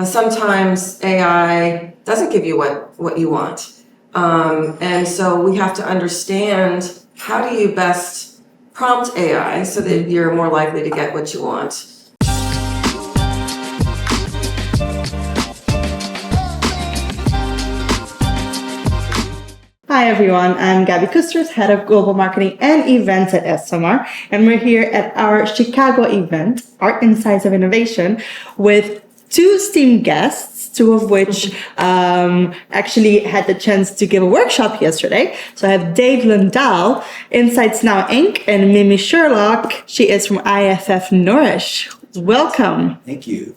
sometimes AI doesn't give you what you want. And so we have to understand, how do you best prompt AI so that you're more likely to get what you want? Hi everyone, I'm Gabby Kusters, Head of Global Marketing and Events at Esomar, and we're here at our Chicago event, our Insights of Innovation, with two esteemed guests, two of which actually had the chance to give a workshop yesterday. So I have Dave Lundahl, InsightsNow Inc., and Mimi Sherlock. She is from IFF Nourish. Welcome. Thank you.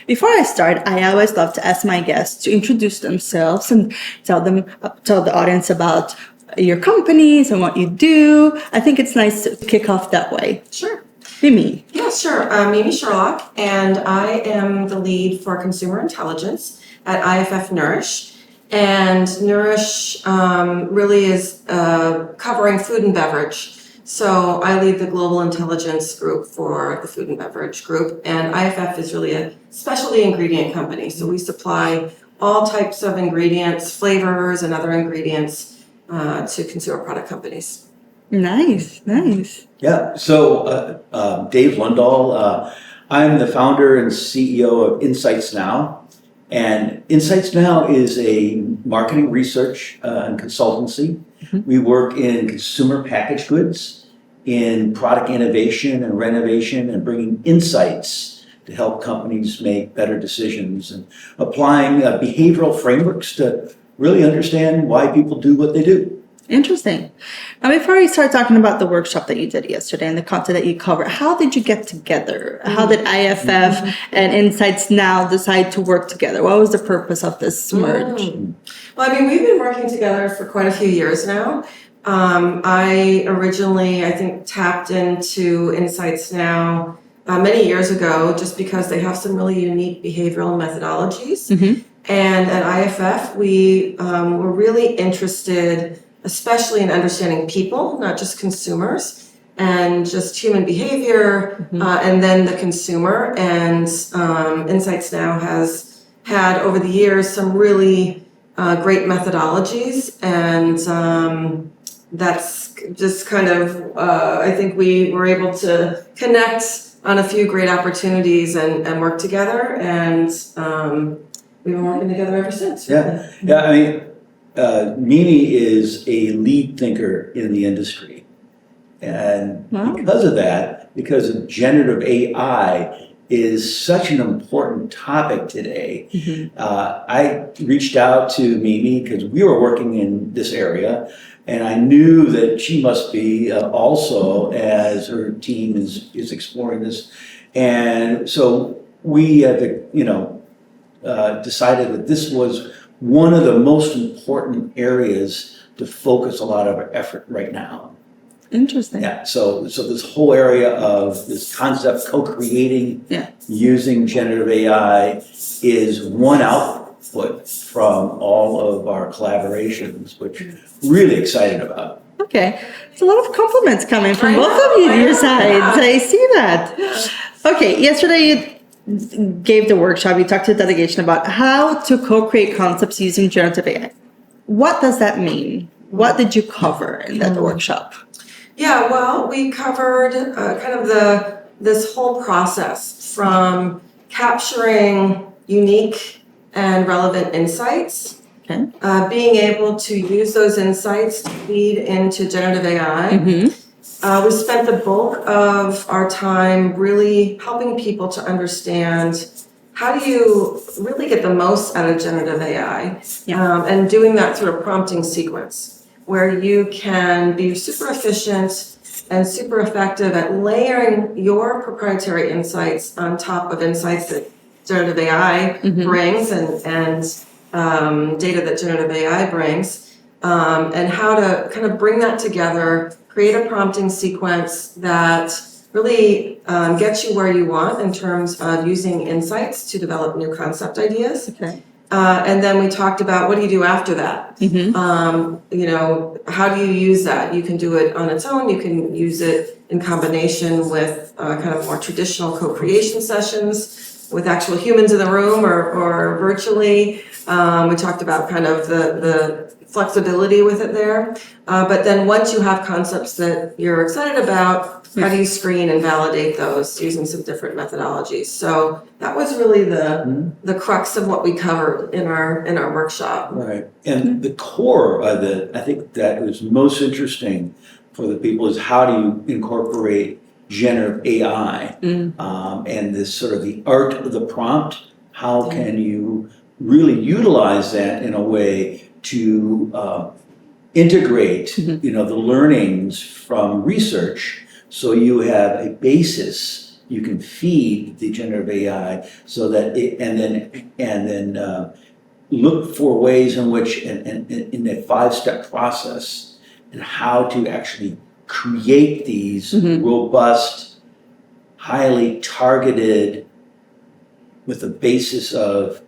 Before I start, I always love to ask my guests to introduce themselves and tell the audience about your companies and what you do. I think it's nice to kick off that way. Sure. Mimi. Yeah, sure. Mimi Sherlock, and I am the lead for consumer intelligence at IFF Nourish. And Nourish really is covering food and beverage. So I lead the global intelligence group for the food and beverage group, and IFF is really a specialty ingredient company. So we supply all types of ingredients, flavors, and other ingredients to consumer product companies. Nice. Yeah, so Dave Lundahl, I'm the founder and CEO of InsightsNow. And InsightsNow is a marketing research and consultancy. We work in consumer packaged goods, in product innovation and renovation, and bringing insights to help companies make better decisions and applying behavioral frameworks to really understand why people do what they do. Interesting. Now, before we start talking about the workshop that you did yesterday and the content that you covered, how did you get together? How did IFF and InsightsNow decide to work together? What was the purpose of this merge? Well, I mean, we've been working together for quite a few years now. I originally, I think, tapped into InsightsNow many years ago just because they have some really unique behavioral methodologies. And at IFF, we were really interested, especially in understanding people, not just consumers, and just human behavior, and then the consumer. And InsightsNow has had, over the years, some really great methodologies, and that's just kind of, I think we were able to connect on a few great opportunities and work together, and we've been working together ever since. Yeah, I mean, Mimi is a lead thinker in the industry. And because of that, because of generative AI is such an important topic today, I reached out to Mimi because we were working in this area, and I knew that she must be also, as her team is exploring this. And so we decided that this was one of the most important areas to focus a lot of our effort right now. Interesting. Yeah, so this whole area of this concept, co-creating using generative AI is one output from all of our collaborations, which we're really excited about. Okay, there's a lot of compliments coming from both of you, your sides. I see that. Okay, yesterday you gave the workshop, you talked to the delegation about how to co-create concepts using generative AI. What does that mean? What did you cover in that workshop? Yeah, well, we covered kind of this whole process from capturing unique and relevant insights, being able to use those insights to feed into generative AI. We spent the bulk of our time really helping people to understand, how do you really get the most out of generative AI, and doing that through a prompting sequence where you can be super efficient and super effective at layering your proprietary insights on top of insights that generative AI brings and data that generative AI brings, and how to kind of bring that together, create a prompting sequence that really gets you where you want in terms of using insights to develop new concept ideas. And then we talked about, what do you do after that? How do you use that? You can do it on its own. You can use it in combination with kind of more traditional co-creation sessions. with actual humans in the room or virtually. We talked about kind of the flexibility with it there. But then once you have concepts that you're excited about, how do you screen and validate those using some different methodologies? So that was really the crux of what we covered in our workshop. Right. And the core of it, I think that was most interesting for the people is how do you incorporate generative AI and this sort of the art of the prompt. How can you really utilize that in a way to integrate, the learnings from research, so you have a basis you can feed the generative AI, so that it, and then look for ways in which, in that 5-step process, and how to actually create these robust, highly targeted, with a basis of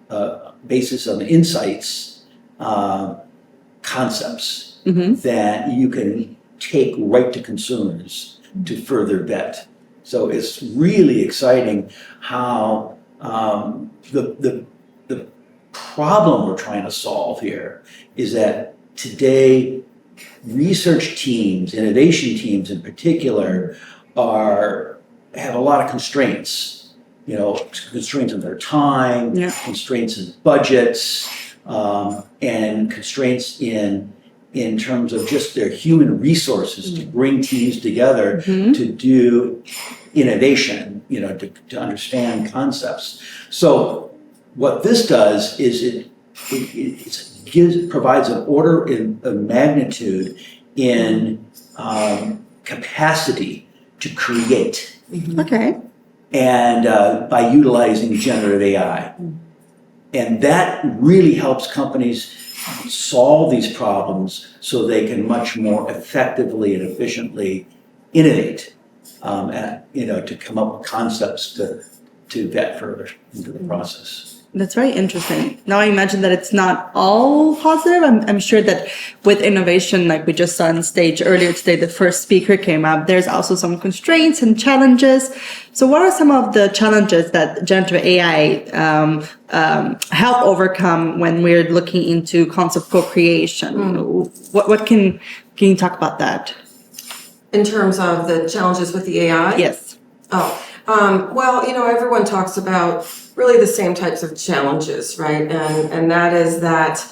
insights, concepts that you can take right to consumers to further vet. So it's really exciting how the problem we're trying to solve here is that today research teams, innovation teams in particular, have a lot of constraints. Constraints in their time, constraints in budgets, and constraints in terms of just their human resources to bring teams together to do innovation, to understand concepts. So what this does is it provides an order of magnitude in capacity to create. Okay. And by utilizing generative AI. And that really helps companies solve these problems so they can much more effectively and efficiently innovate, to come up with concepts to vet further into the process. That's very interesting. Now I imagine that it's not all positive. I'm sure that with innovation, like we just saw on stage earlier today, the first speaker came up, there's also some constraints and challenges. So what are some of the challenges that generative AI help overcome when we're looking into concept co-creation? What can you talk about that? In terms of the challenges with the AI? Yes. Well, everyone talks about really the same types of challenges, right? And that is that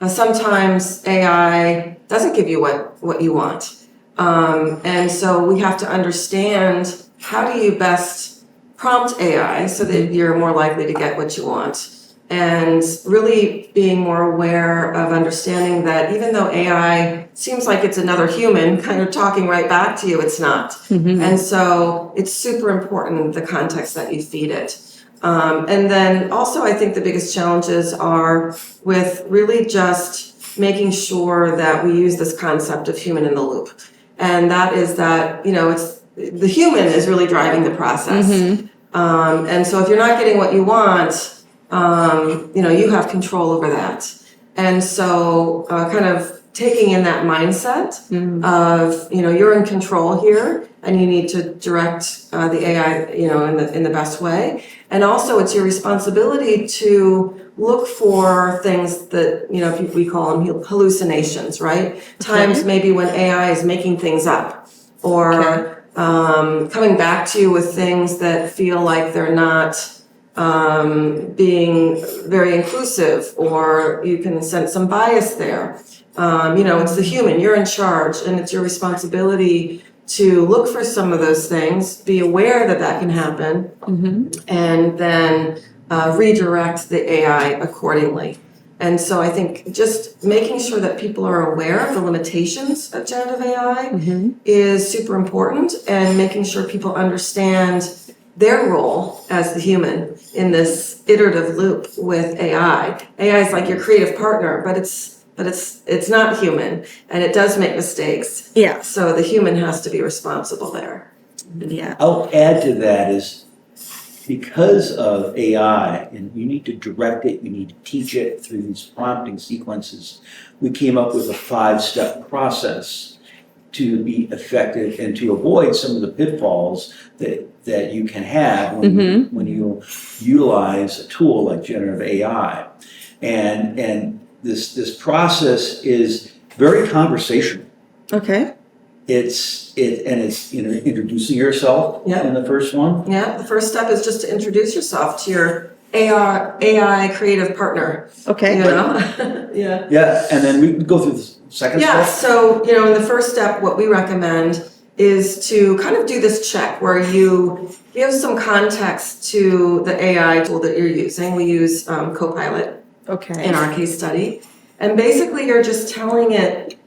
sometimes AI doesn't give you what you want. And so we have to understand, how do you best prompt AI so that you're more likely to get what you want? And really being more aware of understanding that even though AI seems like it's another human kind of talking right back to you, it's not. And so it's super important, the context that you feed it. And then also I think the biggest challenges are with really just making sure that we use this concept of human in the loop. And that is that, it's the human is really driving the process. And so if you're not getting what you want, you have control over that. And so kind of taking in that mindset of, you're in control here and you need to direct the AI, in the best way. And also it's your responsibility to look for things that, we call them hallucinations, right? Times maybe when AI is making things up or coming back to you with things that feel like they're not being very inclusive, or you can sense some bias there. It's the human, you're in charge, and it's your responsibility to look for some of those things, be aware that can happen, and then redirect the AI accordingly. And so I think just making sure that people are aware of the limitations of generative AI is super important, and making sure people understand their role as the human in this iterative loop with AI. AI is like your creative partner, but it's not human, and it does make mistakes. Yeah. So the human has to be responsible there. Yeah. I'll add to that is, because of AI, and you need to direct it, you need to teach it through these prompting sequences, we came up with a 5-step process to be effective and to avoid some of the pitfalls that that you can have when you utilize a tool like generative AI. And this process is very conversational. Okay. It's introducing yourself in the first one. Yeah, the first step is just to introduce yourself to your AI creative partner. Okay. You know? Yeah. Yeah, and then we can go through the second Yeah, step. so, you know, in the first step, what we recommend is to kind of do this check where you give some context to the AI tool that you're using. We use Copilot in our case study. And basically, you're just telling it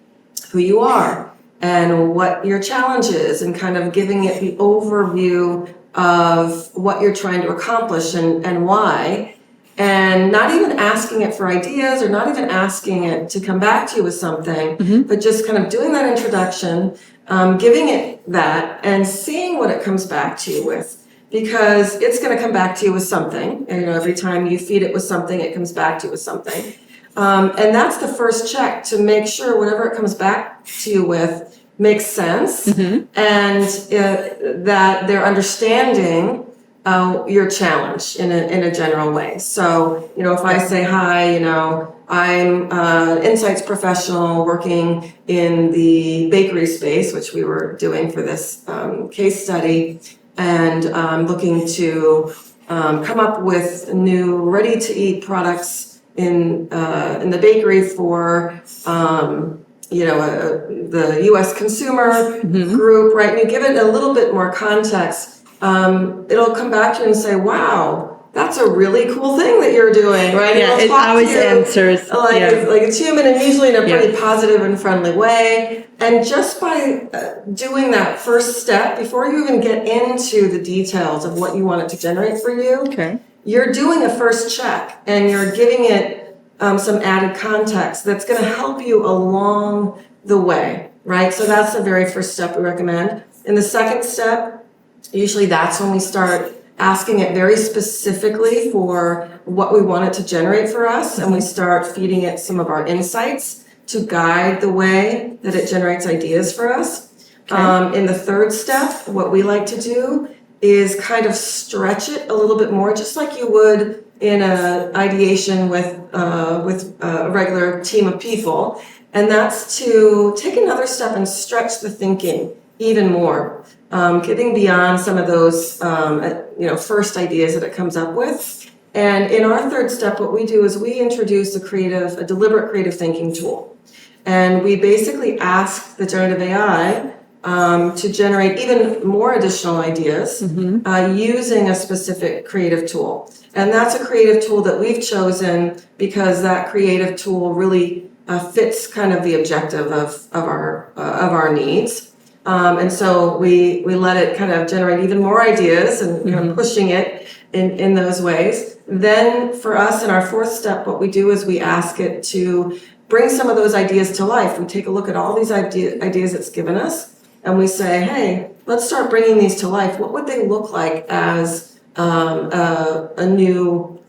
who you are and what your challenge is and kind of giving it the overview of what you're trying to accomplish and why. And not even asking it for ideas or not even asking it to come back to you with something, but just kind of doing that introduction, giving it that and seeing what it comes back to you with. Because it's going to come back to you with something. And, you know, every time you feed it with something, it comes back to you with something. And that's the first check to make sure whatever it comes back to you with makes sense and that they're understanding your challenge in a general way. So, you know, if I say, hi, you know, I'm an insights professional working in the bakery space, which we were doing for this case study, and I'm looking to come up with new ready-to-eat products in the bakery for the U.S. consumer group, right? And you give it a little bit more context. It'll come back to you and say, wow, that's a really cool thing that you're doing, right? Yeah, it always answers. Like it's human and usually in a pretty positive and friendly way. And just by doing that first step, before you even get into the details of what you want it to generate for you, you're doing a first check and you're giving it some added context that's going to help you along the way, right? So that's the very first step we recommend. In the second step, usually that's when we start asking it very specifically for what we want it to generate for us, and we start feeding it some of our insights to guide the way that it generates ideas for us. In the third step, what we like to do is kind of stretch it a little bit more, just like you would in an ideation with a regular team of people, and that's to take another step and stretch the thinking even more, getting beyond some of those first ideas that it comes up with. And in our third step, what we do is we introduce a deliberate creative thinking tool, and we basically ask the generative AI to generate even more additional ideas using a specific creative tool. And that's a creative tool that we've chosen because that creative tool really fits kind of the objective of our needs. And so we let it kind of generate even more ideas and you know, pushing it in those ways. Then for us in our fourth step, what we do is we ask it to bring some of those ideas to life. We take a look at all these ideas it's given us, and we say, hey, let's start bringing these to life. What would they look like as a new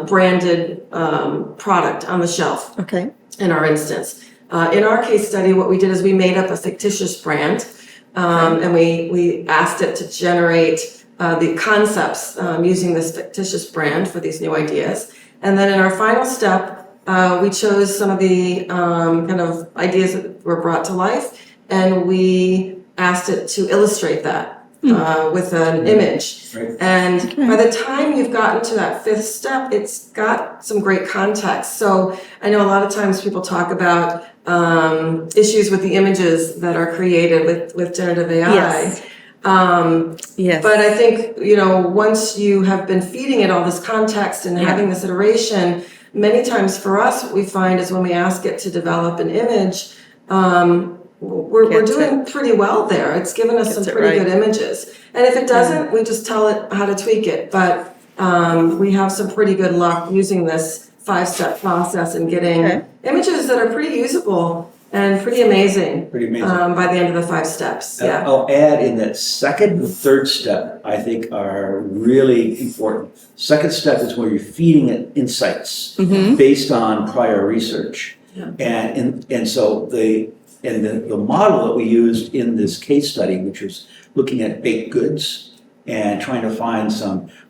branded product on the shelf? Okay. In our instance. In our case study, what we did is we made up a fictitious brand, and we asked it to generate the concepts using this fictitious brand for these new ideas. And then in our final step, we chose some of the kind of ideas that were brought to life, and we asked it to illustrate that with an image. Right. And by the time you've gotten to that fifth step, it's got some great context. So I know a lot of times people talk about issues with the images that are created with generative AI. Yes. Yes. But I think, you know, once you have been feeding it all this context and having this iteration, many times for us, what we find is when we ask it to develop an image, we're doing pretty well there. It's given us some pretty good images. And if it doesn't, we just tell it how to tweak it. But we have some pretty good luck using this 5-step process and getting images that are pretty usable and pretty amazing. By the end of the 5 steps. Yeah. I'll add in that second and third step, I think, are really important. Second step is where you're feeding it insights based on prior research. Yeah. And so the model that we used in this case study, which was looking at baked goods and trying to find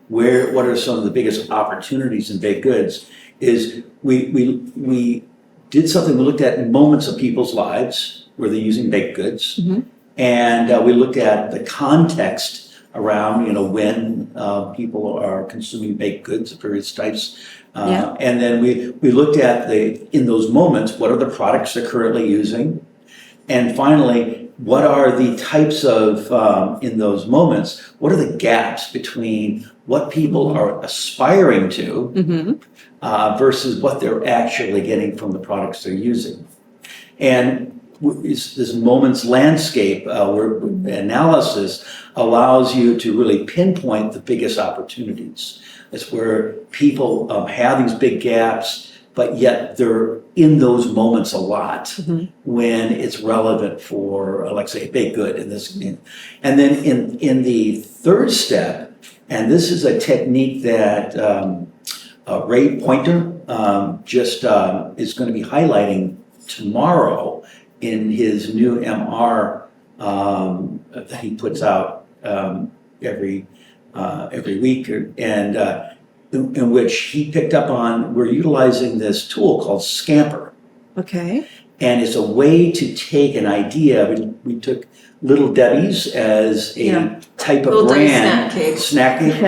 what are some of the biggest opportunities in baked goods, is we did something. We looked at moments of people's lives where they're using baked goods, and we looked at the context around, when people are consuming baked goods of various types. And then we looked at in those moments, what are the products they're currently using? And finally, what are the types of, in those moments, what are the gaps between what people are aspiring to versus what they're actually getting from the products they're using? And this moment's landscape where analysis allows you to really pinpoint the biggest opportunities. It's where people have these big gaps, but yet they're in those moments a lot when it's relevant for, like say, a baked good in this. And then in the third step, and this is a technique that Ray Pointer is going to be highlighting tomorrow in his new MR that he puts out every week, and in which he picked up on, we're utilizing this tool called Scamper. Okay. And it's a way to take an idea. We took Little Debbie's as a type of Little brand, Debbie's snack cake,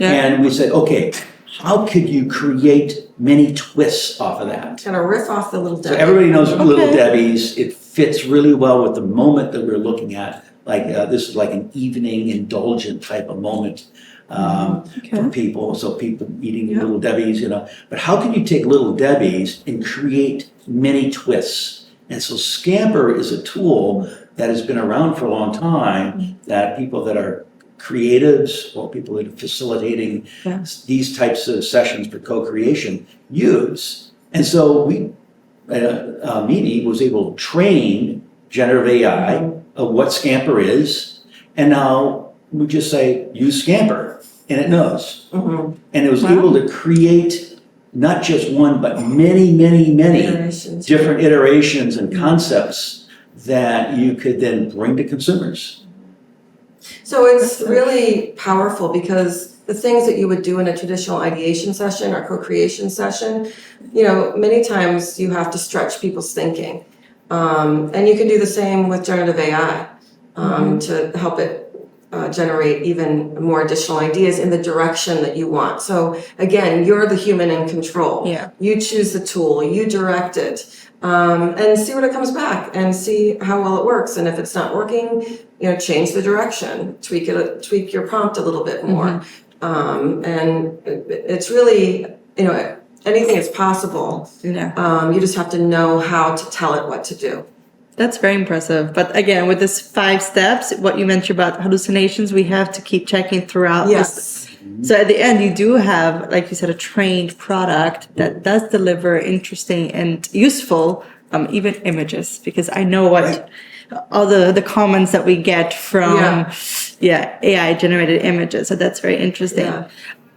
and we said, okay, how could you create many twists off of that? Kind of riff off the Little Debbie. So everybody knows Little Debbie's. It fits really well with the moment that we're looking at. Like this is like an evening indulgent type of moment for people. So people eating Little Debbie's, But how can you take Little Debbie's and create many twists? And so Scamper is a tool that has been around for a long time that people that are creatives or people that are facilitating these types of sessions for co-creation use. And so Mimi was able to train generative AI of what Scamper is, and now we just say, use Scamper, and it knows. And it was able to create not just one, but many different iterations and concepts that you could then bring to consumers. So it's really powerful because the things that you would do in a traditional ideation session or co-creation session, many times you have to stretch people's thinking. And you can do the same with generative AI to help it generate even more additional ideas in the direction that you want. So again, you're the human in control. You choose the tool, you direct it. And see what it comes back and see how well it works. And if it's not working, change the direction, tweak your prompt a little bit more. And it's really, anything is possible. You just have to know how to tell it what to do. That's very impressive. But again, with this 5 steps, what you mentioned about hallucinations, we have to keep checking throughout. Yes. So at the end, you do have, like you said, a trained product that does deliver interesting and useful, even images, because I know what all the comments that we get from AI generated images. So that's very interesting.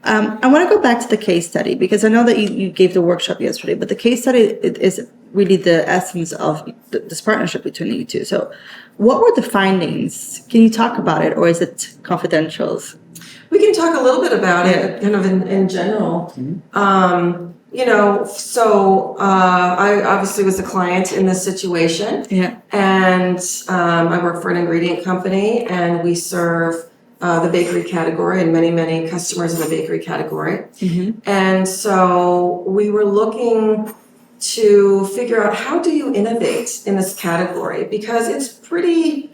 I want to go back to the case study because I know that you gave the workshop yesterday, but the case study is really the essence of this partnership between you two. So what were the findings? Can you talk about it, or is it confidential? We can talk a little bit about it, kind of in general. I obviously was a client in this situation. And I work for an ingredient company, and we serve the bakery category and many customers in the bakery category. And so we were looking to figure out, how do you innovate in this category? Because it's pretty...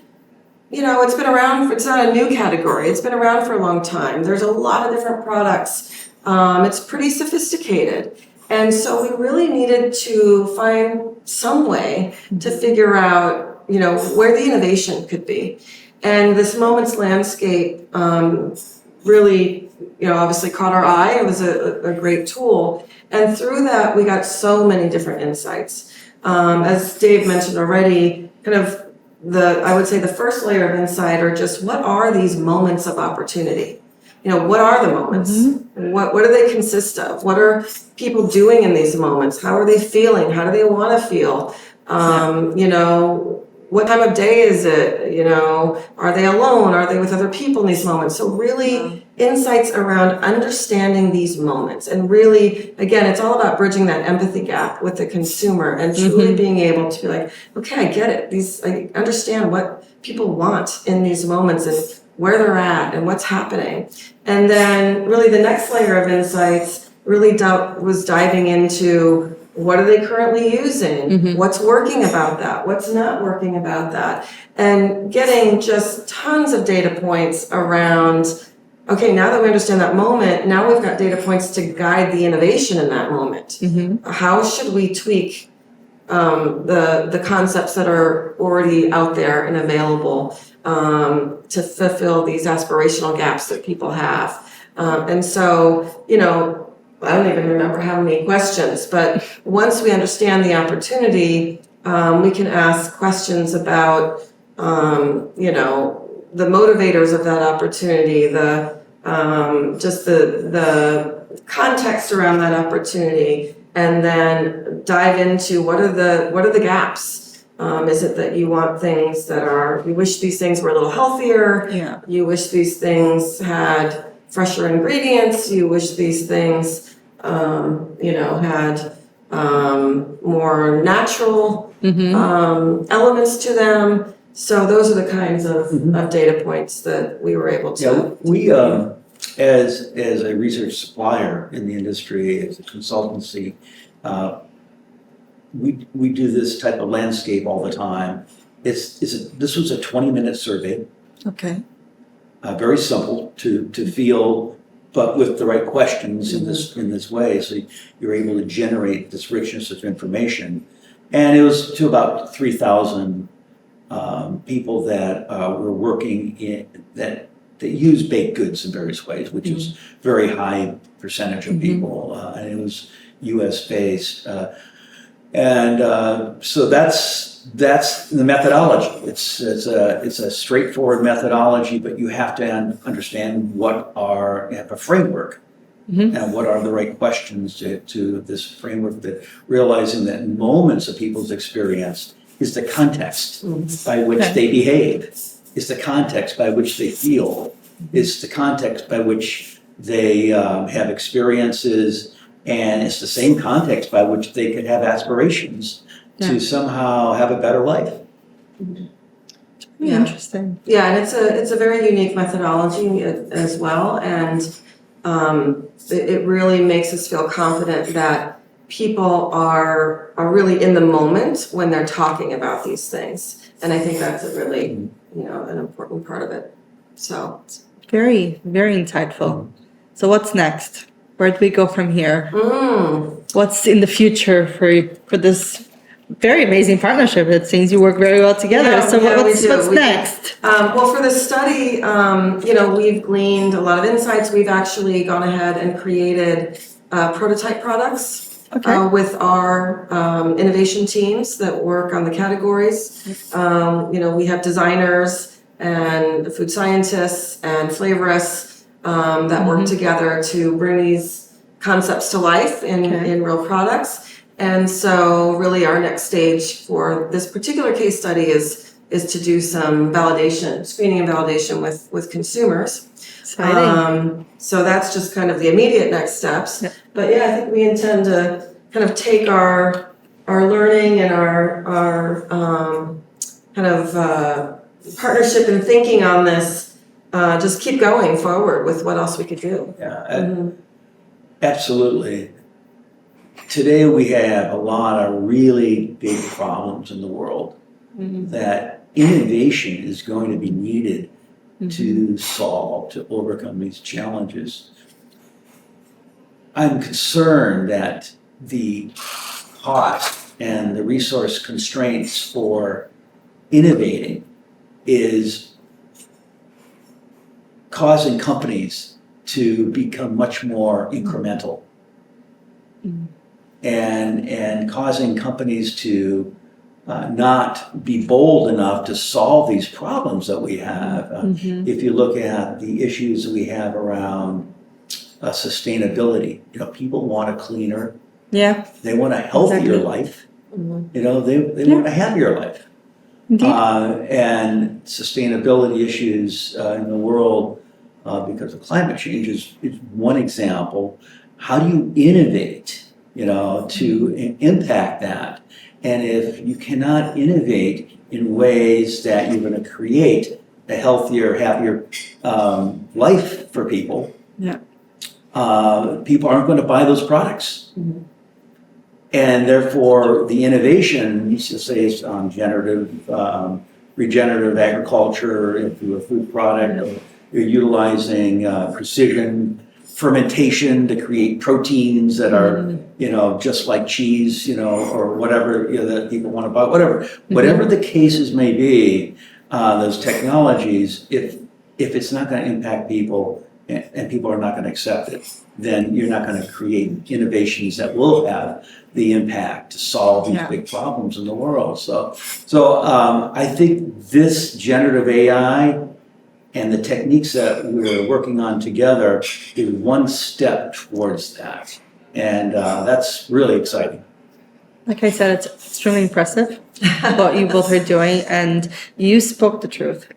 it's been around, it's not a new category. It's been around for a long time. There's a lot of different products. It's pretty sophisticated. And so we really needed to find some way to figure out, where the innovation could be. And this moment's landscape really, obviously caught our eye. It was a great tool. And through that, we got so many different insights. As Dave mentioned already, kind of I would say the first layer of insight are just, what are these moments of opportunity? What are the moments? What do they consist of? What are people doing in these moments? How are they feeling? How do they want to feel? what time of day is it? You know, are they alone? Are they with other people in these moments? So really insights around understanding these moments. And really, again, it's all about bridging that empathy gap with the consumer and truly being able to be like, okay, I get it. I understand what people want in these moments and where they're at and what's happening. And then really the next layer of insights really was diving into what are they currently using? What's working about that? What's not working about that? And getting just tons of data points around, okay, now that we understand that moment, now we've got data points to guide the innovation in that moment. How should we tweak the concepts that are already out there and available to fulfill these aspirational gaps that people have? And so, you know, I don't even remember how many questions, but once we understand the opportunity, we can ask questions about, you know, the motivators of that opportunity, just the context around that opportunity, and then dive into what are the gaps. Is it that you want things you wish these things were a little healthier? Yeah. You wish these things had fresher ingredients. You wish these things, you know, had more natural elements to them. So those are the kinds of data points that we were able to. Yeah, we as a research supplier in the industry, as a consultancy, we do this type of landscape all the time. This was a 20-minute survey. Okay. Very simple to feel, but with the right questions in this way, so you're able to generate this richness of information. And it was to about 3,000 people that were working that use baked goods in various ways, which is very high percentage of people, and it was U.S. based. So that's the methodology. It's a straightforward methodology, but you have to understand have a framework, and what are the right questions to this framework. That realizing that moments of people's experience is the context by which they behave, is the context by which they feel, is the context by which they have experiences. And it's the same context by which they could have aspirations to somehow have a better life. Interesting. Yeah, and it's a very unique methodology as well, and it really makes us feel confident that people are really in the moment when they're talking about these things, and I think that's a really an important part of it. So Very, very insightful. So what's next? Where do we go from here? What's in the future for this very amazing partnership? It seems you work very well together. What's next? Well, for this study, we've gleaned a lot of insights. We've actually gone ahead and created prototype products with our innovation teams that work on the categories. We have designers and food scientists and flavorists that work together to bring these concepts to life in real products. And so really our next stage for this particular case study is to do some screening and validation with consumers. Exciting. So that's just kind of the immediate next steps. Yeah. But yeah, I think we intend to kind of take our learning and our kind of partnership and thinking on this, just keep going forward with what else we could do. Yeah, absolutely. Today we have a lot of really big problems in the world that innovation is going to be needed to solve, to overcome these challenges. I'm concerned that the cost and the resource constraints for innovating is causing companies to become much more incremental and causing companies to not be bold enough to solve these problems that we have. If you look at the issues that we have around sustainability, people want a cleaner, they want a healthier life, they want a happier life. Indeed. And sustainability issues in the world because of climate change is one example. How do you innovate, to impact that? And if you cannot innovate in ways that you're going to create a healthier, happier life for people, people aren't going to buy those products. Mm-hmm. And therefore, the innovation, you should say, is on regenerative agriculture, if you're a food product, or you're utilizing precision fermentation to create proteins that are, just like cheese, or whatever that people want to buy, whatever the cases may be, those technologies, if it's not going to impact people and people are not going to accept it, then you're not going to create innovations that will have the impact to solve these big problems in the world. So I think this generative AI and the techniques that we're working on together is one step towards that. And that's really exciting. Like I said, it's extremely impressive what you both are doing, and you spoke the truth.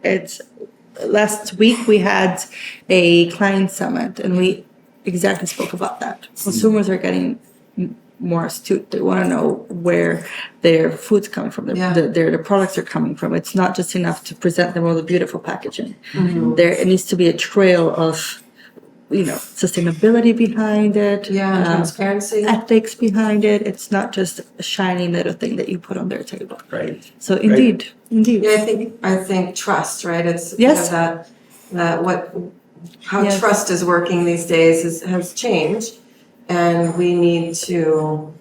Last week we had a client summit, and we exactly spoke about that. Consumers are getting more astute. They want to know where their food's coming from, their products are coming from. It's not just enough to present them with a beautiful packaging. Mm-hmm. It needs to be a trail of, sustainability behind it. Transparency. Ethics behind it. It's not just a shiny little thing that you put on their table. Right. So indeed. Yeah, I think trust, right? It's how trust is working these days has changed, and we need to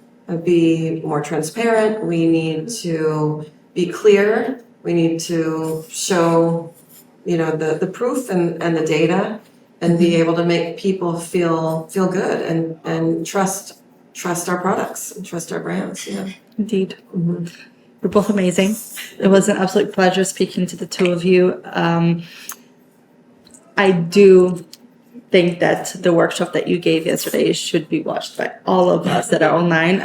be more transparent. We need to be clear. We need to show, the proof and the data, and be able to make people feel good and trust our products and trust our brands. Yeah. Indeed. Mm-hmm. You're both amazing. It was an absolute pleasure speaking to the two of you. I do think that the workshop that you gave yesterday should be watched by all of us that are online,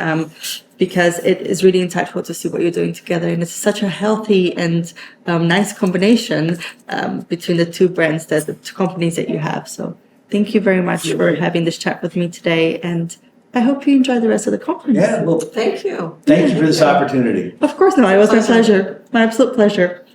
because it is really insightful to see what you're doing together. And it's such a healthy and nice combination between the two brands, the two companies that you have. So thank you very much for having this chat with me today. And I hope you enjoy the rest of the conference. Yeah, well, Thank you. thank you for this opportunity. Of course, no, it was my pleasure. My absolute pleasure.